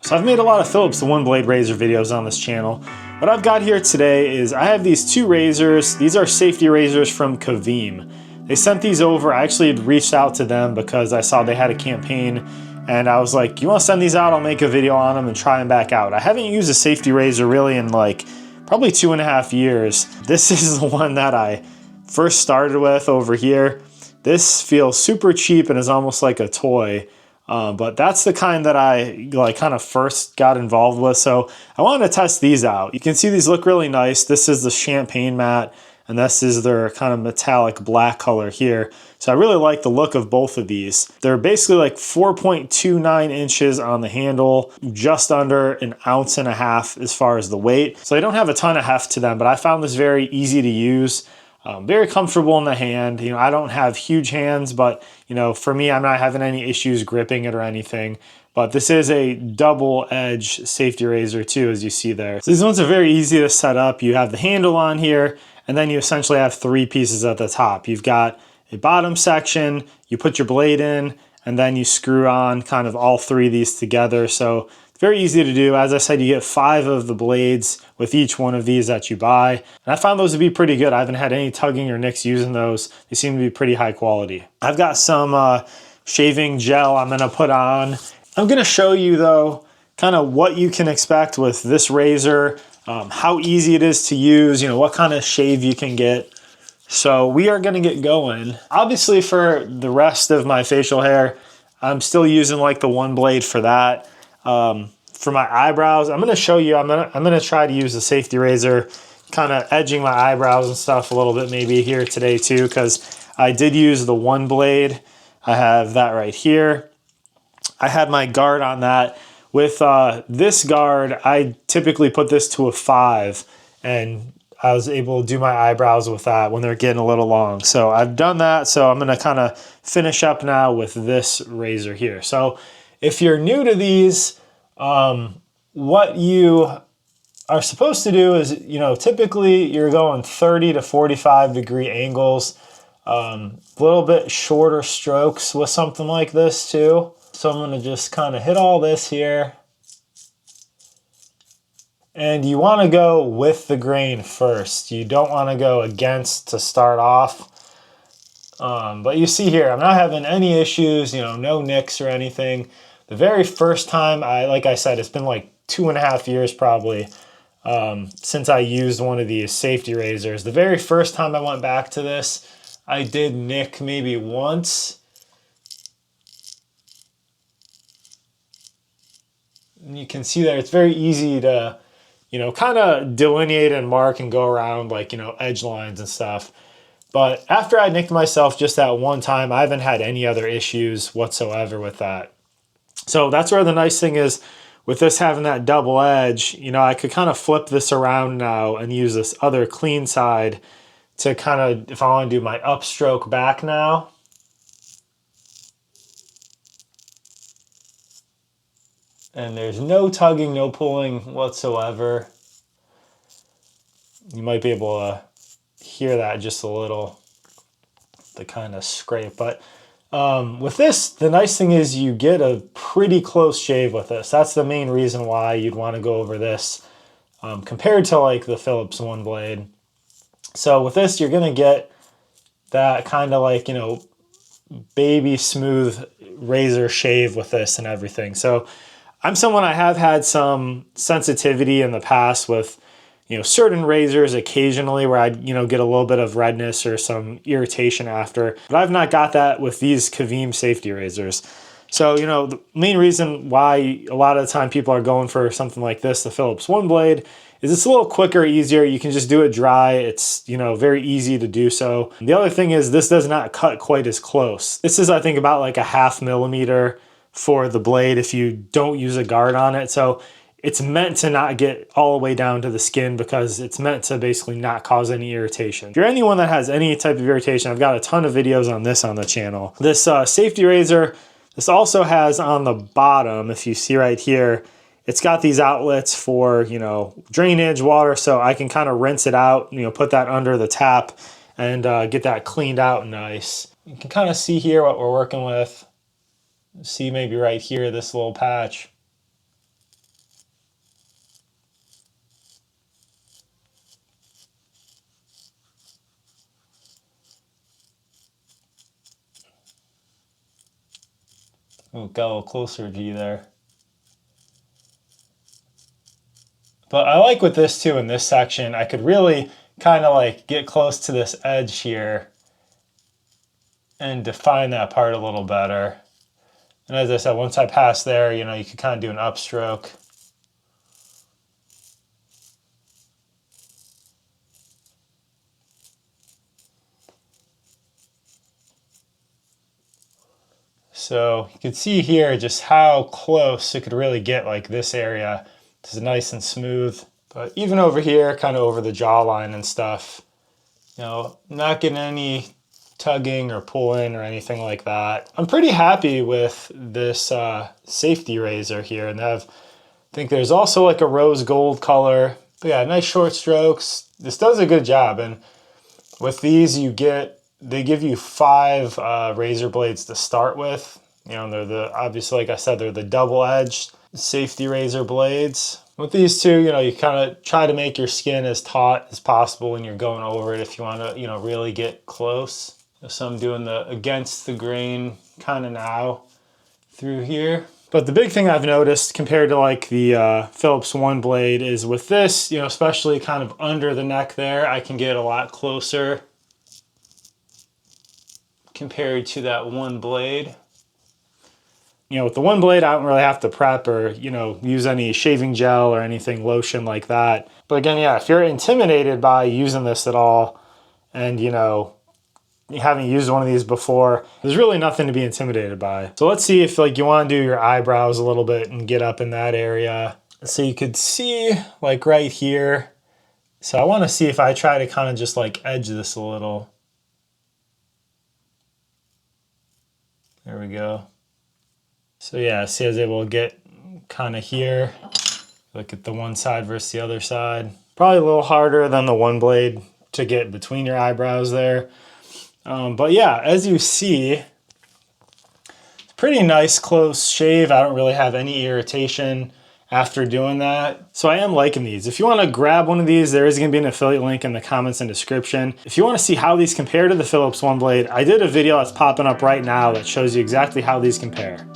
So I've made a lot of Philips OneBlade razor videos on this channel. What I've got here today is I have these two razors. These are safety razors from Caveem. They sent these over. I actually had reached out to them because I saw they had a campaign and I was like, you want to send these out? I'll make a video on them and try them back out. I haven't used a safety razor really in like probably 2.5 years. This is the one that I first started with over here. This feels super cheap and is almost like a toy. But that's the kind that I kind of first got involved with. So I wanted to test these out. You can see these look really nice. This is the champagne matte and this is their kind of metallic black color here. So I really like the look of both of these. They're basically like 4.29 inches on the handle, just under 1.5 ounces as far as the weight. So they don't have a ton of heft to them, but I found this very easy to use. Very comfortable in the hand. You know, I don't have huge hands, but you know, for me, I'm not having any issues gripping it or anything. But this is a double edge safety razor too, as you see there. So these ones are very easy to set up. You have the handle on here, and then you essentially have 3 pieces at the top. You've got a bottom section, you put your blade in, and then you screw on kind of all 3 of these together. So very easy to do. As I said, you get 5 of the blades with each one of these that you buy. And I found those to be pretty good. I haven't had any tugging or nicks using those. They seem to be pretty high quality. I've got some shaving gel I'm gonna put on. I'm gonna show you though, kind of what you can expect with this razor, how easy it is to use, you know, what kind of shave you can get. So we are gonna get going. Obviously for the rest of my facial hair, I'm still using like the OneBlade for that. For my eyebrows, I'm gonna show you, I'm gonna try to use the safety razor, kind of edging my eyebrows and stuff a little bit maybe here today too, because I did use the OneBlade. I have that right here. I had my guard on that. With this guard, I typically put this to a 5, and I was able to do my eyebrows with that when they're getting a little long. So I've done that, so I'm gonna kind of finish up now with this razor here. So if you're new to these, what you are supposed to do is, you know, typically you're going 30 to 45 degree angles, a little bit shorter strokes with something like this too. So I'm going to just kind of hit all this here. And you want to go with the grain first. You don't want to go against to start off. But you see here, I'm not having any issues, you know, no nicks or anything. The very first time, like I said, it's been like 2.5 years probably since I used one of these safety razors. The very first time I went back to this, I did nick maybe once. And you can see there, it's very easy to, you know, kind of delineate and mark and go around like, you know, edge lines and stuff. But after I nicked myself just that one time, I haven't had any other issues whatsoever with that. So that's where the nice thing is with this having that double edge, you know, I could kind of flip this around now and use this other clean side to kind of, if I want to do my upstroke back now. And there's no tugging, no pulling whatsoever. You might be able to hear that just a little, the kind of scrape, but with this, the nice thing is you get a pretty close shave with this. That's the main reason why you'd want to go over this compared to like the Philips OneBlade. So with this, you're going to get that kind of like, you know, baby smooth razor shave with this and everything. So I'm someone, I have had some sensitivity in the past with, you know, certain razors occasionally where I'd, you know, get a little bit of redness or some irritation after, but I've not got that with these Caveem safety razors. So, you know, the main reason why a lot of the time people are going for something like this, the Philips OneBlade, is it's a little quicker, easier. You can just do it dry. It's, you know, very easy to do so. The other thing is this does not cut quite as close. This is, I think, about like a 0.5 millimeter for the blade if you don't use a guard on it. So it's meant to not get all the way down to the skin because it's meant to basically not cause any irritation. If you're anyone that has any type of irritation, I've got a ton of videos on this on the channel. This safety razor, this also has on the bottom, if you see right here, it's got these outlets for, you know, drainage, water, so I can kind of rinse it out, you know, put that under the tap and get that cleaned out nice. You can kind of see here what we're working with. See maybe right here, this little patch. Ooh, got a little closer to you there. But I like with this too, in this section, I could really kind of like get close to this edge here and define that part a little better. And as I said, once I pass there, you know, you can kind of do an upstroke. So you can see here just how close it could really get, like this area. This is nice and smooth. But even over here, kind of over the jawline and stuff, you know, not getting any tugging or pulling or anything like that. I'm pretty happy with this safety razor here. And I think there's also like a rose gold color. But yeah, nice short strokes. This does a good job. And with these, they give you 5 razor blades to start with. You know, they're obviously, like I said, they're the double-edged safety razor blades. With these two, you know, you kind of try to make your skin as taut as possible when you're going over it if you want to, you know, really get close. So I'm doing the against the grain kind of now through here. But the big thing I've noticed compared to like the Philips OneBlade is with this, you know, especially kind of under the neck there, I can get a lot closer compared to that OneBlade. You know, with the OneBlade, I don't really have to prep or, you know, use any shaving gel or anything, lotion like that. But again, yeah, if you're intimidated by using this at all and, you know, you haven't used one of these before, there's really nothing to be intimidated by. So let's see if like you want to do your eyebrows a little bit and get up in that area. So you could see like right here. So I want to see if I try to kind of just like edge this a little. There we go. So yeah, see I was able to get kind of here. Look at the one side versus the other side. Probably a little harder than the OneBlade to get between your eyebrows there. But yeah, as you see, it's pretty nice close shave. I don't really have any irritation after doing that. So I am liking these. If you want to grab one of these, there is going to be an affiliate link in the comments and description. If you want to see how these compare to the Philips OneBlade, I did a video that's popping up right now that shows you exactly how these compare.